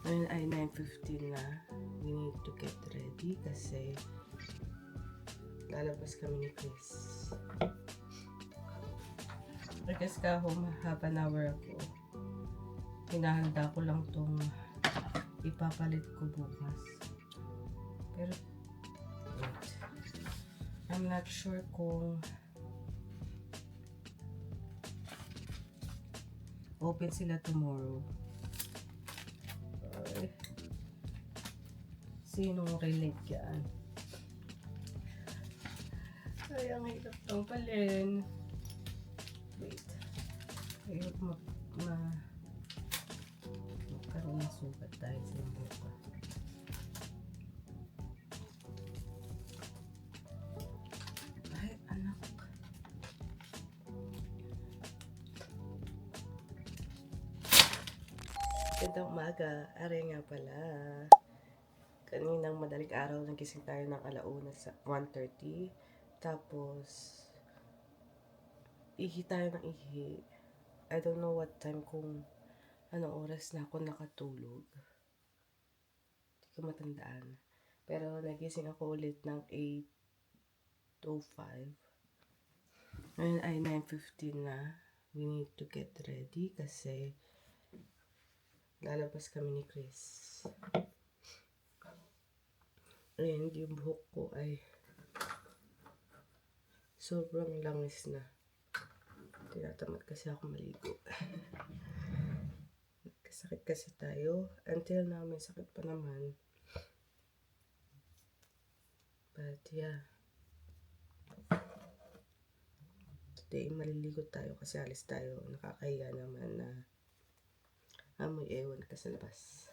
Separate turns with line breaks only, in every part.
Ngayon ay 9:15 na. We need to get ready kasi lalabas kami ni Chris. Because half an hour ako. Hinahanda ko lang tong ipapalit ko bukas. Pero wait. I'm not sure kung open sila tomorrow. Sinong relate yan? Ay, ang hirap tong palin. Wait. Hirap magkaroon ng sugat dahil sa buka. Ay, anak. Gandang umaga. Aray nga pala. Kaninang madaling araw, nagising tayo ng alauna sa 1:30. Tapos, ihi tayo ng ihi. I don't know what time kung anong oras na ako nakatulog. Hindi ko matandaan. Pero nagising ako ulit ng 8:05. Ngayon ay 9:15 na. We need to get ready kasi lalabas kami ni Chris. Ayan, yung buhok ko ay sobrang langis na. Tinatamad kasi ako maligo. Nagkasakit kasi tayo. Until now, may sakit pa naman. But yeah. Today, maliligo tayo kasi alis tayo. Nakakahiya naman na amoy ewan ka sa labas.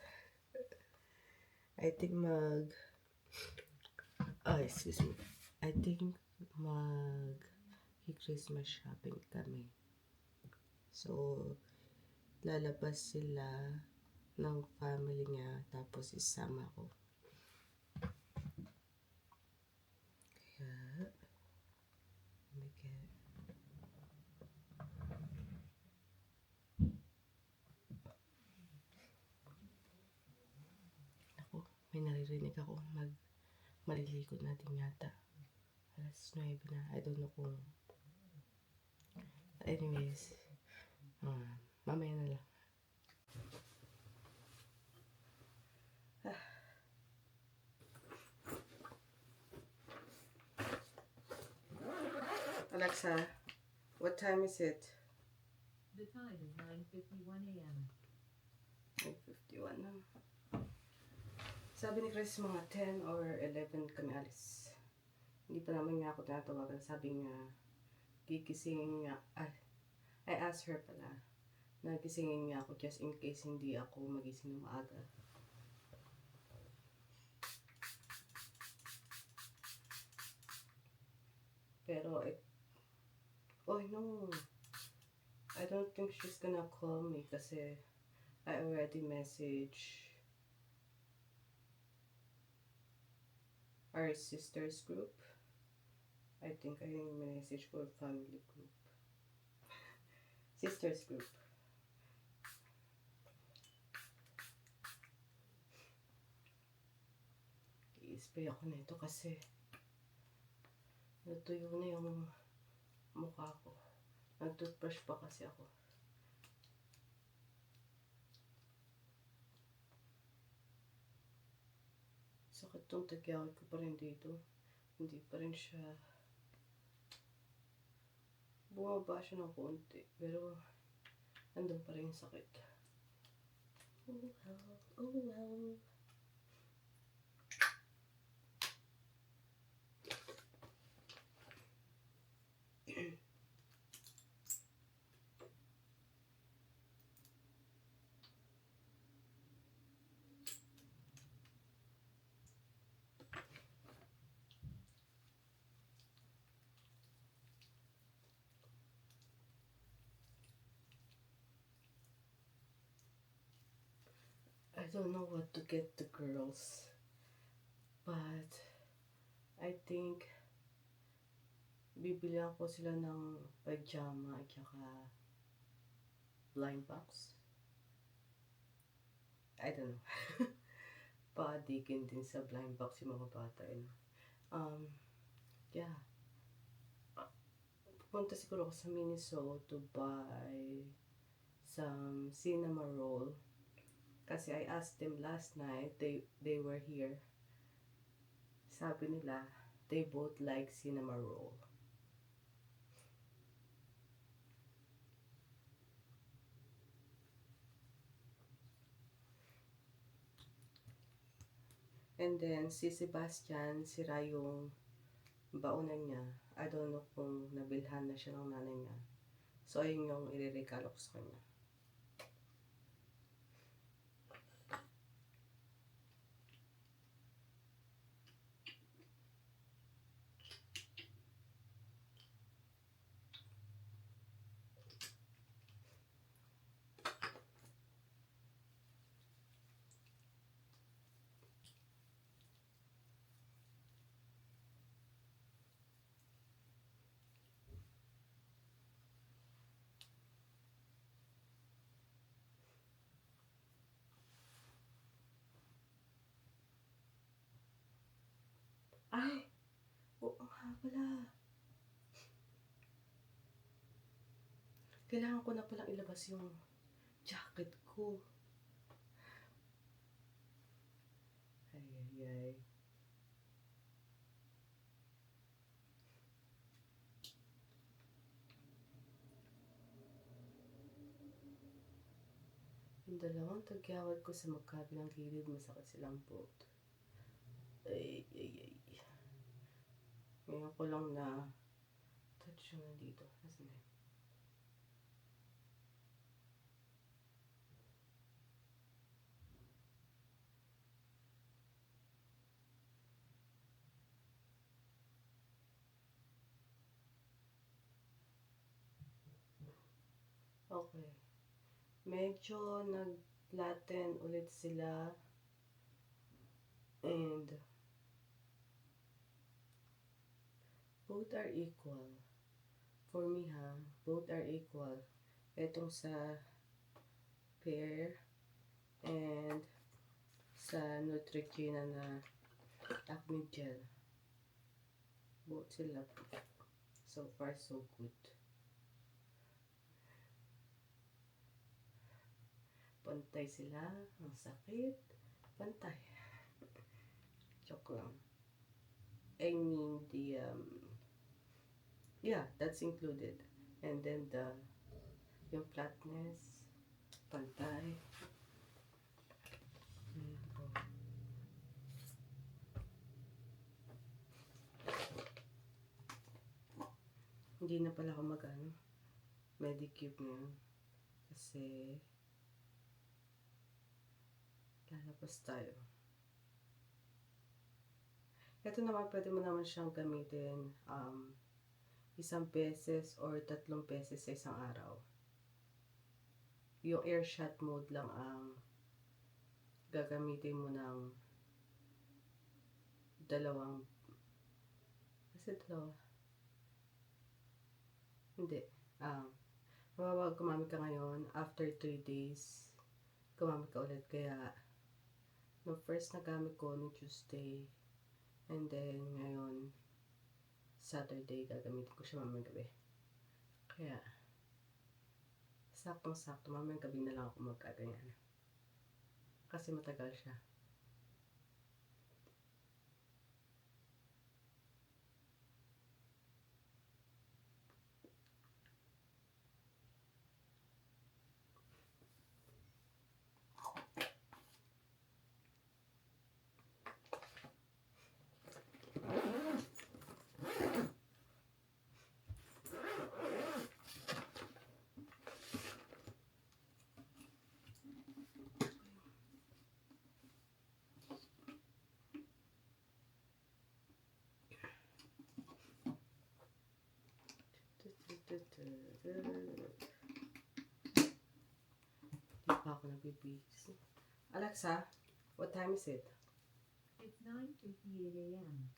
I think excuse me. I think Christmas shopping kami. So, lalabas sila ng family niya tapos isama ko. Kaya, ako, may naririnig ako maliligo na din yata. Alas 9 na. I don't know kung anyways, mamaya na lang. Alexa, what time is it?
The time is 9:51 a.m.
9:51 na. Sabi ni Chris mga 10 or 11 kami alis. Hindi pa naman niya ako tinatawagan. Sabi niya, gigisingin niya. I asked her pala na gisingin niya ako just in case hindi ako magising ng maaga. Pero, no. I don't think she's gonna call me kasi I already messaged our sisters group. I think I message for family group. Sisters group. I-spray ako nito kasi natuyo na yung mukha ko. Nag-toothbrush pa kasi ako. Sakit tong tagyawit ko pa rin dito. Hindi pa rin siya bumaba siya ng konti. Pero nandun pa rin yung sakit. Oh well. I don't know what to get the girls, but I think bibili ako sila ng pajama at saka blind box. I don't know. Padigin din sa blind box yung mga bata. Yeah. Pupunta siguro ako sa Miniso to buy some cinnamon roll. Kasi I asked them last night, they were here. Sabi nila, they both like cinnamon roll. And then, si Sebastian, sira yung baonan niya. I don't know kung nabilhan na siya ng nanay niya. So, ayun yung ireregalo ko sa kanya. Ay! Oo nga pala. Kailangan ko na palang ilabas yung jacket ko. Ay, ay, ay. Yung dalawang tagyawat ko sa magkabilang gilid, masakit silang both. Ay, ay, ay. Ngayon ko lang na touch yung nandito. Nasaan na? Okay. Medyo nag-flatten ulit sila. And both are equal. For me both are equal. Etong sa pear and sa Neutrogena na acne gel. Both sila. So far, so good. Pantay sila. Ang sakit. Pantay. Joke lang. I mean, yeah, that's included. And then yung flatness, pantay. Hindi na pala ako Medicube ngayon. Kasi, lalabas tayo. Ito naman, pwede mo naman siyang gamitin 1 beses or 3 beses sa isang araw. Yung air shot mode lang ang gagamitin mo ng dalawa. Hindi. Gumamit ka ngayon, after 3 days, gumamit ka ulit. Kaya, no first na gamit ko, no Tuesday, and then, ngayon, Saturday, gagamitin ko siya mamayang gabi. Kaya, saktong-sakto, mamayang gabi na lang ako magkaganyan. Kasi matagal siya. Di pa ako nagbibigis. Alexa, what time is it?
It's 9:58 a.m.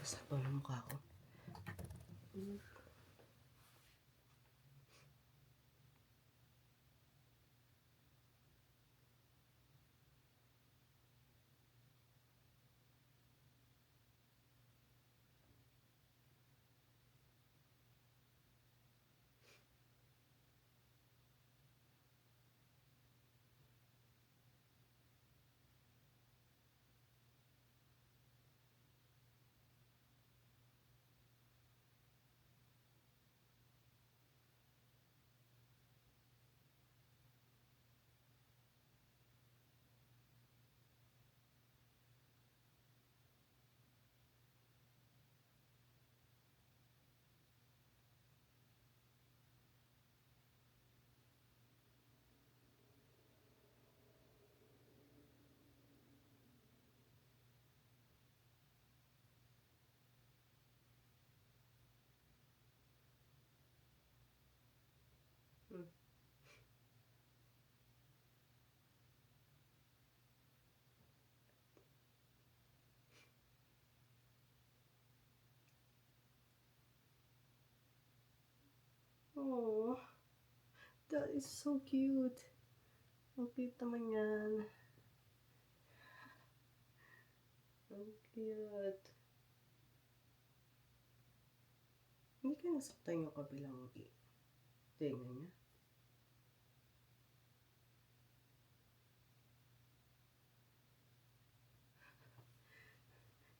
Sabaw ng mukha ko. Oh, that is so cute. Ang cute naman yan. Ang cute. Hindi ka nasaktan yung kabilang tenga niya.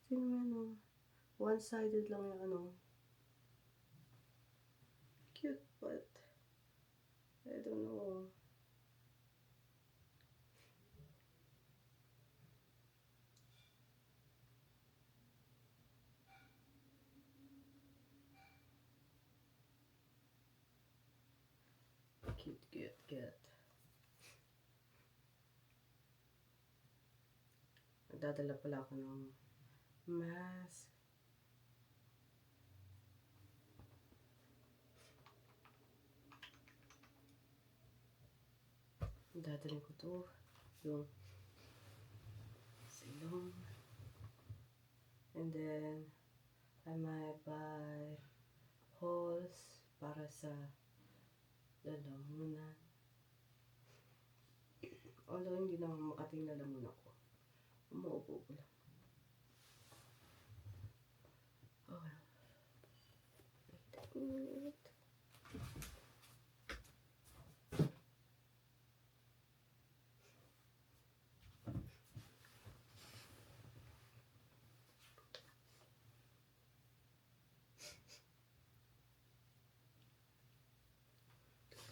Sino yan, oh? One-sided lang yung ano. Cute, but I don't know. Cute. Nagdadala pala ako ng mask. Dadalhin ko to. Yung silong. And then, I might buy holes para sa lalamunan. Although hindi naman makating lalamunan ko. Umuupo ko lang. Okay. Wait a minute.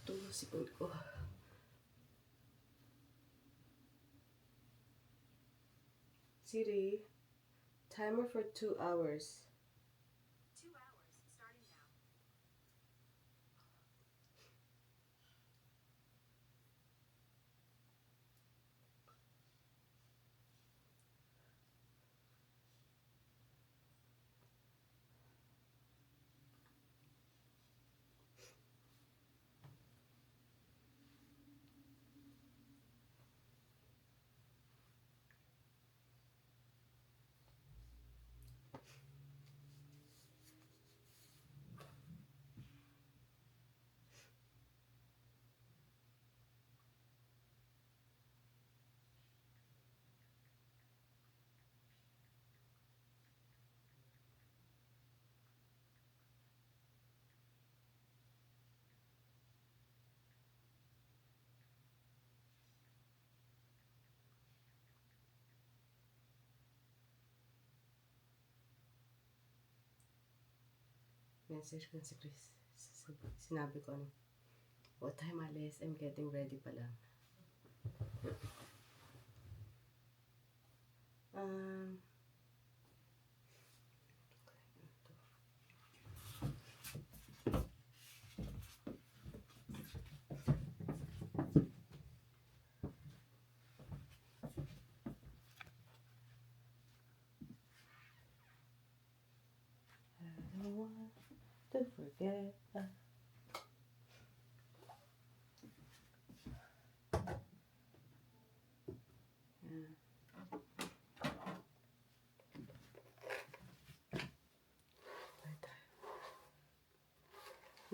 Ito, sipon ko. Siri, timer for 2 hours.
2 hours, starting now.
Message ko si Chris. Sinabi ko ano, what time alis? I'm getting ready pa lang. I don't want to forget.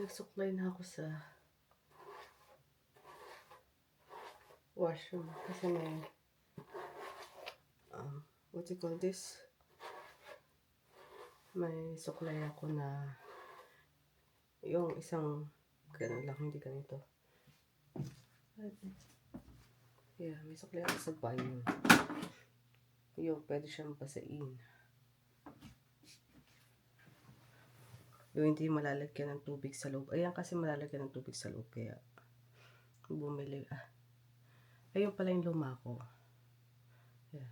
Nagsuklay na ako sa washroom kasi may what do you call this? May suklay ako na yung isang ganun lang, hindi ganito. Yeah, may suklay ako sa banyo. Yung pwede siyang basain. Yung hindi malalagyan ng tubig sa loob. Ayan kasi malalagyan ng tubig sa loob. Kaya bumili. Ayun pala yung luma ko. Yeah.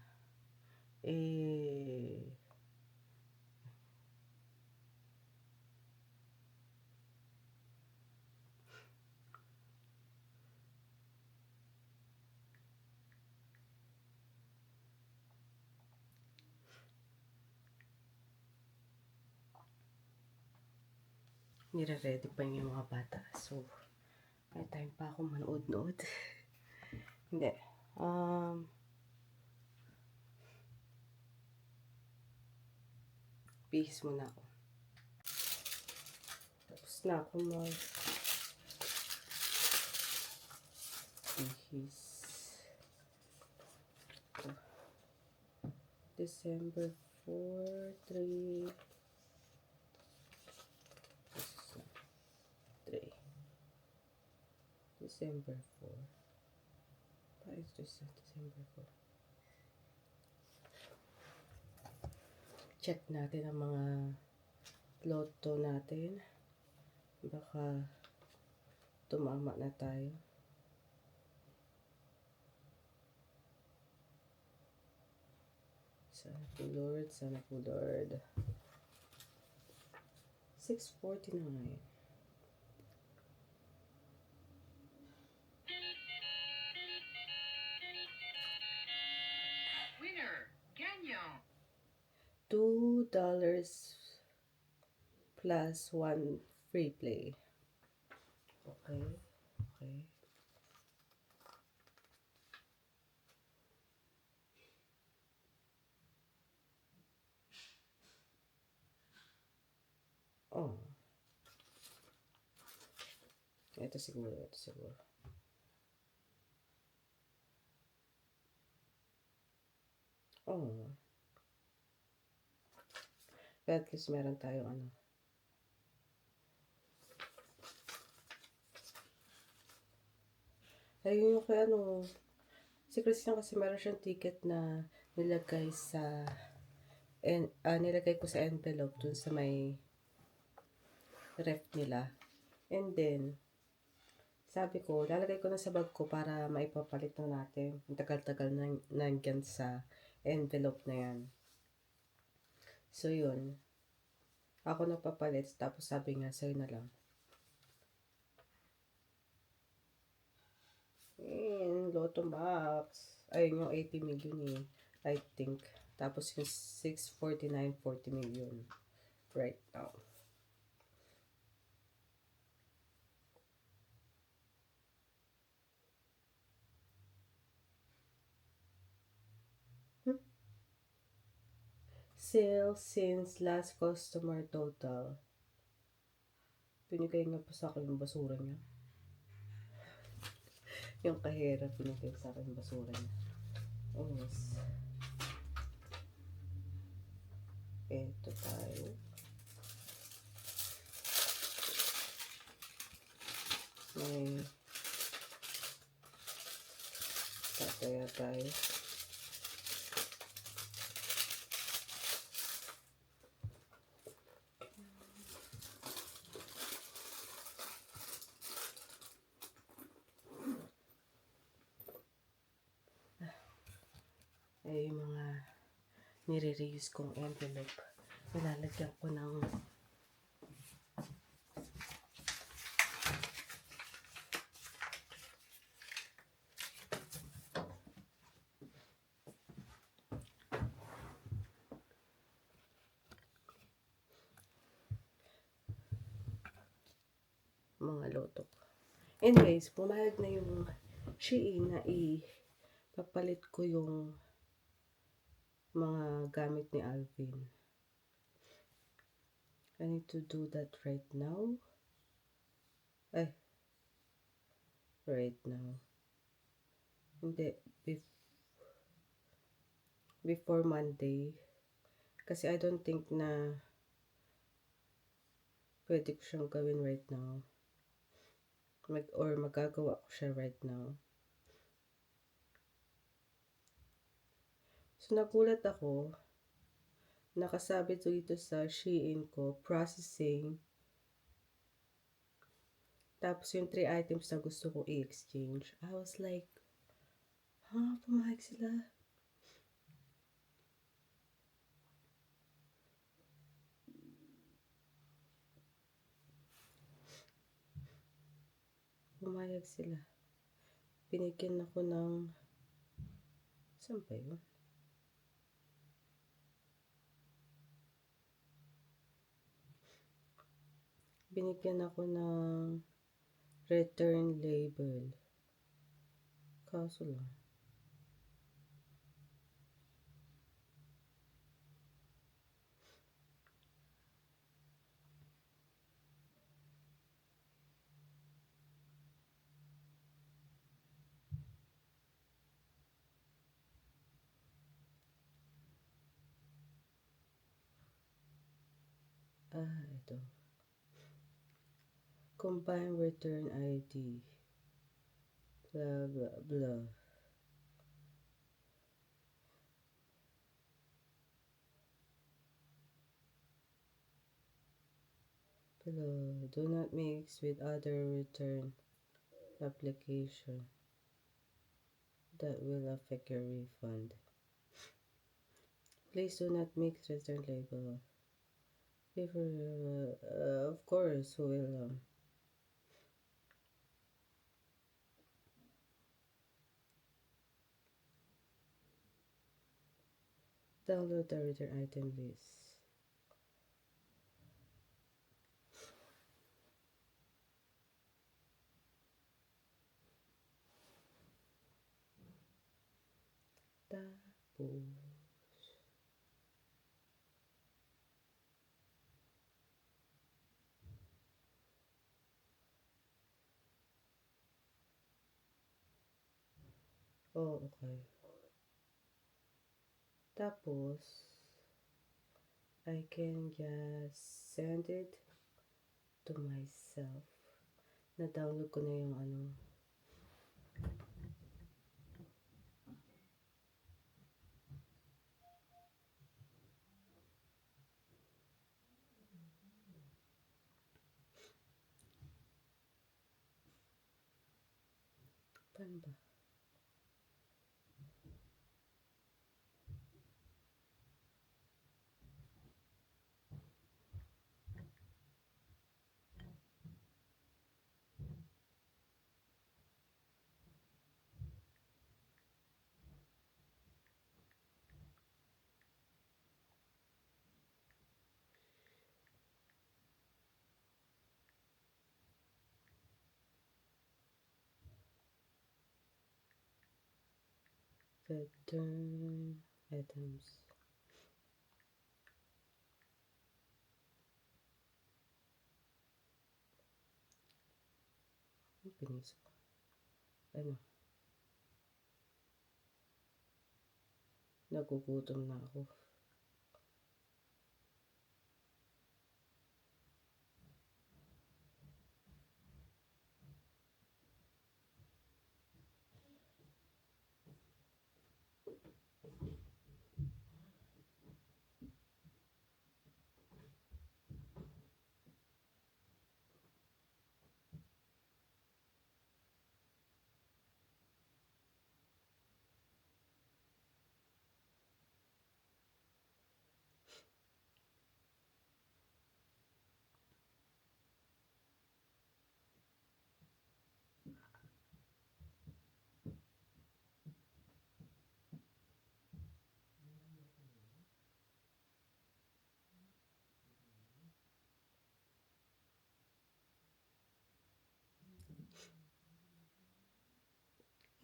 Nire-ready pa yung mga bata. So, may time pa ako manood-nood. Hindi. Bihis muna ako. Tapos na ako bihis. December 4, 3. December 4. Pa is this December 4? Check natin ang mga loto natin. Baka tumama na tayo. Sana po Lord, sana po Lord. 649.
Winner, Gagnon.
$2 plus 1 free play. Okay. Okay. Oh. Ito siguro, ito siguro. Oh. Pero at least meron tayong ano. Ayun yung kaya ano. Si Christian kasi meron siyang ticket na nilagay sa nilagay ko sa envelope dun sa may ref nila. And then, sabi ko, lalagay ko na sa bag ko para maipapalit na natin. Ang tagal-tagal na nandyan sa envelope na yan. So, yun. Ako nagpapalit. Tapos sabi nga, sa'yo na lang. Lotto box. Ayun yung 80 million eh. I think. Tapos yung 649, 40 million. Right now. Sale since last customer total. Pinigay nga po sa akin yung basura niya. Yung kahera, pinigay sa akin yung basura niya. Oh, yes. Ito tayo. May tataya tayo. Ay, yung mga nire-reuse kong envelope. Nilalagyan ko ng mga loto. Anyways, pumayag na yung Shein na papalit ko yung mga gamit ni Alvin. I need to do that right now. Ay, right now. Hindi, before Monday. Kasi I don't think na pwede ko siyang gawin right now. Or magagawa ko siya right now. So, nagulat ako. Nakasabit dito sa Shein ko, processing. Tapos yung 3 items na gusto ko i-exchange. I was like, pumayag sila. Pumayag sila. Binigyan ako ng, saan ba yun? Binigyan ako ng return label. Kaso lang. Ito. Combine return ID. Blah, blah, blah. Below. Do not mix with other return application. That will affect your refund. Please do not mix return label. Of course, will. Download the return item list. Tapos, okay. Tapos, I can just send it to myself. Na-download ko na yung ano. Paano ba? Return items. Pinis ko. Ano? Nagugutom na ako.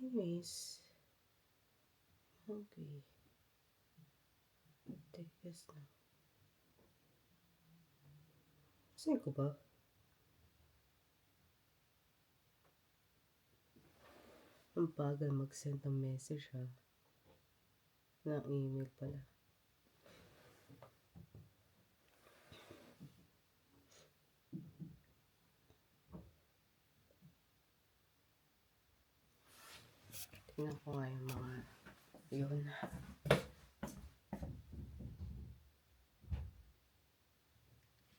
Anyways, hungry. Take this now. Saan ko ba? Ang bagal mag-send ng message ha. Ng email pala. Tingnan ko nga yung mga yun.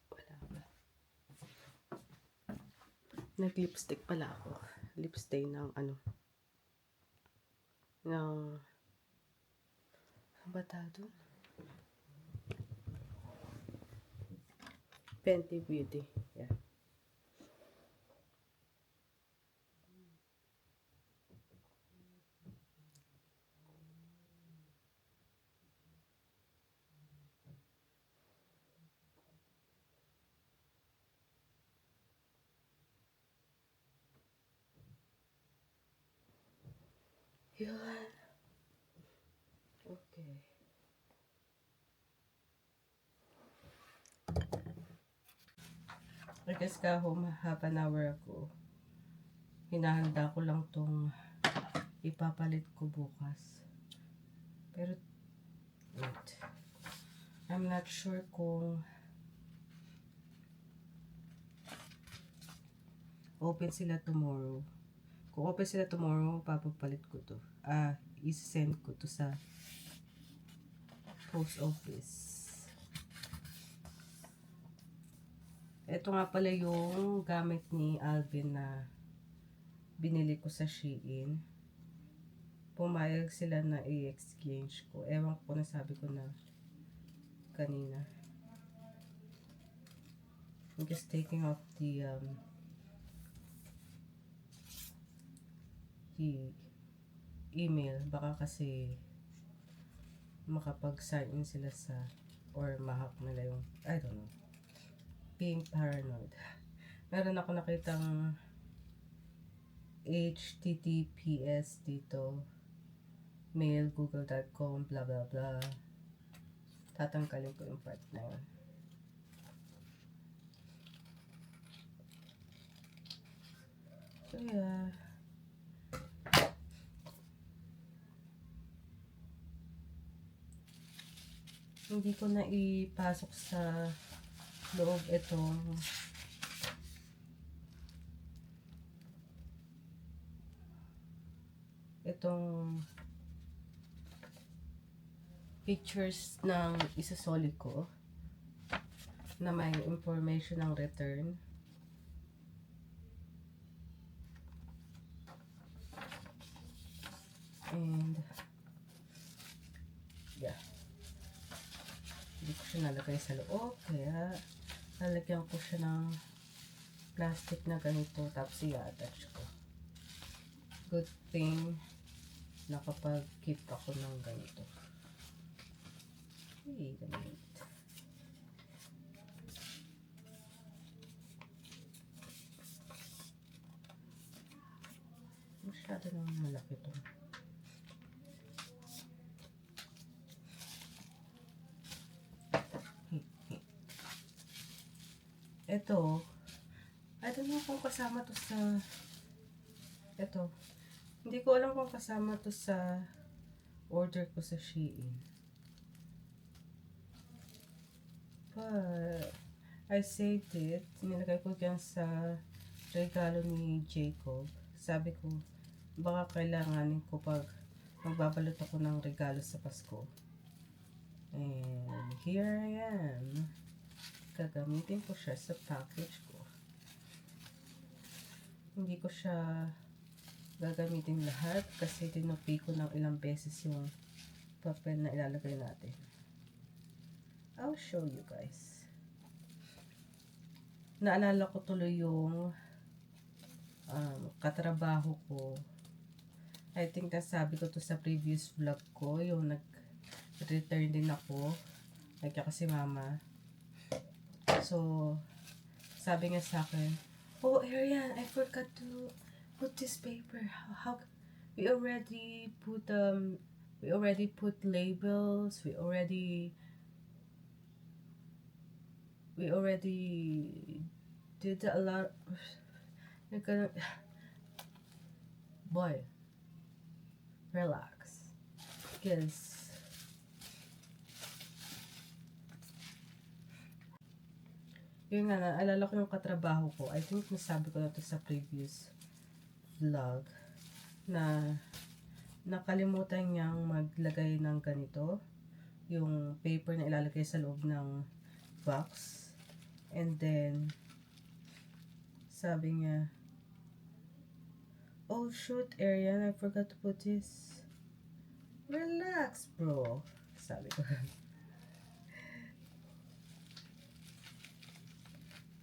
Wala ba? Nag-lipstick pala ako. Lipstick ng ano. Ng ano ba tawag doon? Fenty Beauty. Yeah. Yun. Okay. I guess ka home, half an hour ago. Hinahanda ko lang tong ipapalit ko bukas. Pero, wait. I'm not sure kung open sila tomorrow. Kung open sila tomorrow, papapalit ko to. I-send ko to sa post office. Ito nga pala yung gamit ni Alvin na binili ko sa Shein. Pumayag sila na i-exchange ko. Ewan ko na sabi ko na kanina. I'm just taking off the email. Baka kasi makapag-sign in sila sa or mahack nila yung I don't know. Being paranoid. Meron ako nakitang HTTPS dito. Mail, google.com, blah blah blah. Tatanggalin ko yung part na yun. So yeah. Hindi ko na ipasok sa loob itong pictures ng isasoli ko na may information ng return. And yeah. Hindi ko siya nalagay sa loob, kaya lalagyan ko siya ng plastic na ganito, tapos i-attach ko. Good thing nakapag-keep ako ng ganito. Wait a minute. Masyado nang malaki to. Ito, I don't know kung kasama to sa ito. Hindi ko alam kung kasama to sa order ko sa Shein. But I saved it. Nilagay ko dyan sa regalo ni Jacob. Sabi ko, baka kailanganin ko pag magbabalot ako ng regalo sa Pasko. And here I am. Gagamitin ko siya sa package ko. Hindi ko siya gagamitin lahat kasi tinupi ko ng ilang beses yung papel na ilalagay natin. I'll show you guys. Naalala ko tuloy yung katrabaho ko. I think nasabi ko to sa previous vlog ko, yung nag-return din ako. Like kasi mama. So, sabi nga sa akin, oh Arian, I forgot to put this paper. How we already put labels. We already did a lot. Boy, relax. Because yun nga, naalala ko yung katrabaho ko. I think nasabi ko na to sa previous vlog na nakalimutan niyang maglagay ng ganito, yung paper na ilalagay sa loob ng box. And then sabi niya, oh shoot, Arian, I forgot to put this. Relax, bro. Sabi ko.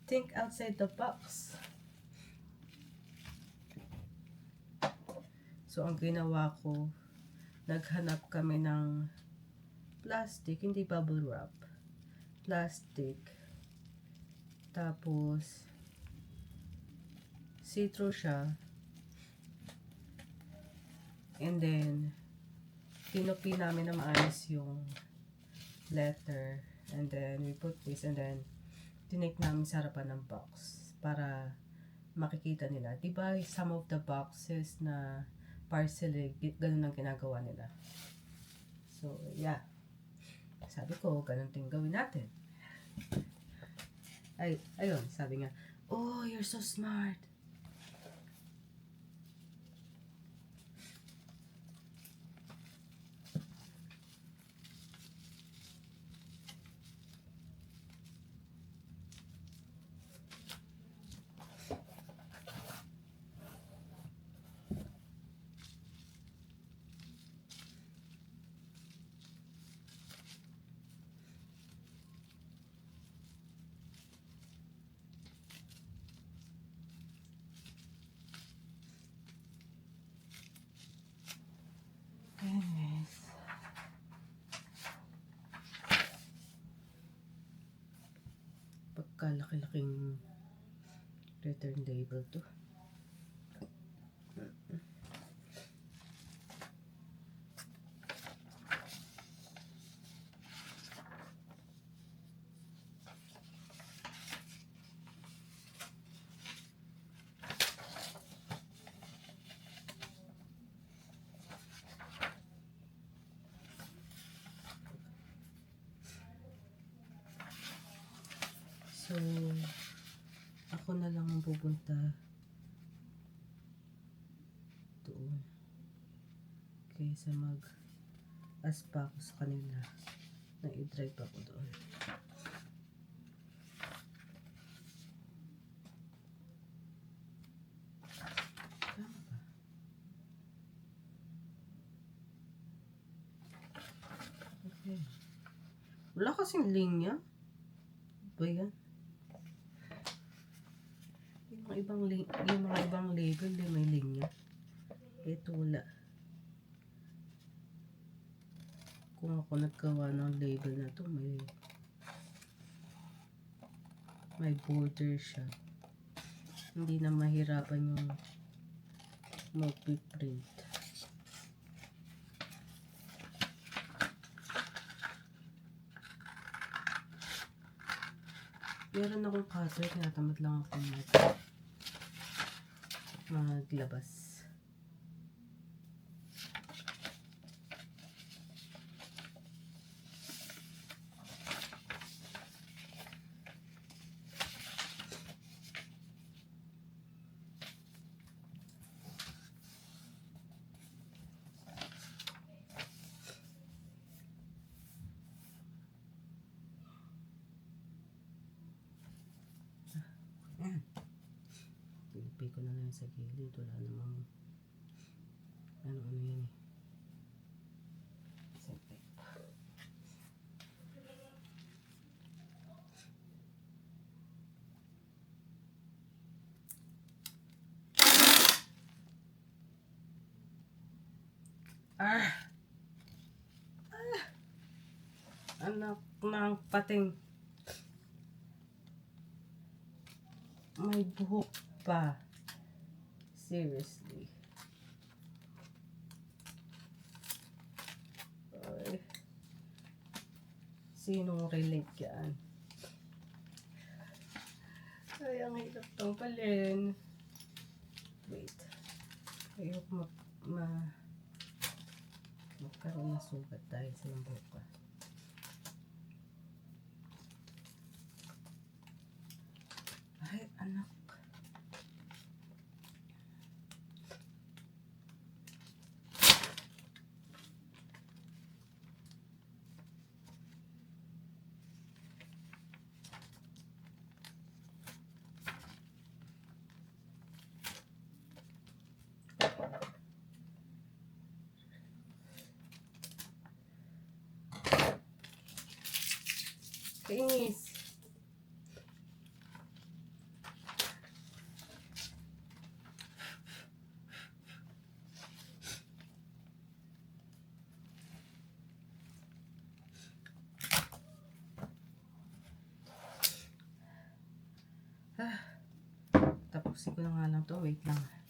Think outside the box. So, ang ginawa ko, naghanap kami ng plastic, hindi bubble wrap. Plastic. Tapos, see-through siya. And then, pinupi namin na maayos yung letter. And then, we put this. And then, tinake namin sa harapan ng box para makikita nila. Diba, some of the boxes na parcel, ganun ang ginagawa nila. So, yeah. Sabi ko, ganun din gawin natin. Ayun, sabi nga, oh, you're so smart. Anyways. Pagkalaki-laking return label to. So, ako na lang ang pupunta doon kaysa mag-aspa ako sa kanila na i-drive ako doon. Tama ba? Okay. Wala kasing linya. Ba yan? Yung mga ibang label may linya. Ito wala. Kung ako naggawa ng label na to, may border siya. Hindi na mahirapan yung mag-print. Meron akong cutter, tinatamad lang akong maglabas. Pilipi ko na lang sa gilid. Wala namang ano yun eh. Siyempre. Anak ng pating. May buhok pa. Seriously. Ay. Sinong relate yan? Ay, ang hirap tanggalin. Wait. Ayoko magkaroon ng sugat dahil sa lambuka. Ay, anak. Kainis. Tapusin ko na nga lang to. Wait lang.